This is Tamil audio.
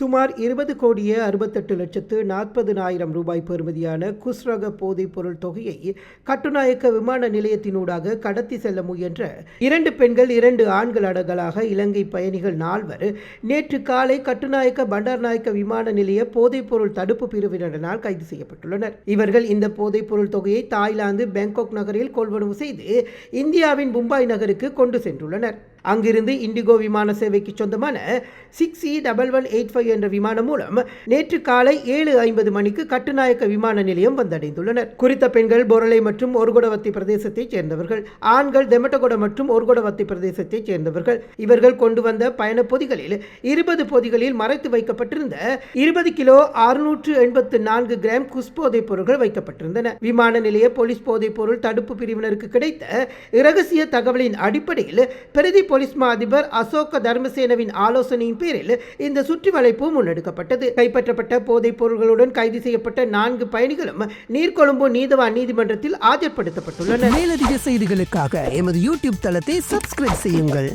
சுமார் 20,68,40,000 ரூபாய் பெறுமதியான குஸ்ரக போதைப் பொருள் தொகையை கட்டுநாயக்க விமான நிலையத்தினூடாக கடத்தி செல்ல முயன்ற 2 பெண்கள் 2 ஆண்கள் அடங்கலாக இலங்கை பயணிகள் 4 நேற்று காலை கட்டுநாயக்க பண்டார்நாயக்க விமான நிலைய போதைப் பொருள் தடுப்பு பிரிவினரினால் கைது செய்யப்பட்டுள்ளனர். இவர்கள் இந்த போதைப் பொருள் தொகையை தாய்லாந்து பேங்காக் நகரில் கொள்வனவு செய்து இந்தியாவின் மும்பாய் நகருக்கு கொண்டு சென்றுள்ளனர். அங்கிருந்து இண்டிகோ விமான சேவைக்கு சொந்தமான 6E1185 என்ற விமானம் மூலம் நேற்று காலை 7:50 மணிக்கு கட்டுநாயக்க விமான நிலையம் வந்தடைந்துள்ளனர். குறித்த பெண்கள் பொரளை மற்றும் ஒருகொடவத்தி பிரதேசத்தைச் சேர்ந்தவர்கள். ஆண்கள் தெமட்டகொட மற்றும் ஒருகொடவத்தி பிரதேசத்தைச் சேர்ந்தவர்கள். இவர்கள் கொண்டு வந்த பயண பொதிகளில் 20 பொதிகளில் மறைத்து வைக்கப்பட்டிருந்த 20 கிலோ 684 கிராம் குஸ் போதைப் பொருட்கள் வைக்கப்பட்டிருந்தன. விமான நிலைய போலீஸ் போதைப் பொருள் தடுப்பு பிரிவினருக்கு கிடைத்த இரகசிய தகவலின் அடிப்படையில் பிரதி போலீஸ் மா அதிபர் அசோக தர்மசேனவின் ஆலோசனையின் பேரில் இந்த சுற்றி வளைப்பு முன்னெடுக்கப்பட்டது. கைப்பற்றப்பட்ட போதைப் பொருட்களுடன் கைது செய்யப்பட்ட 4 பயணிகளும் நீர்கொழும்பு நீதவான் நீதிமன்றத்தில் ஆஜர்படுத்தப்பட்டுள்ளனர். மேலதிக செய்திகளுக்காக எமது யூடியூப் தளத்தை சப்ஸ்கிரைப் செய்யுங்கள்.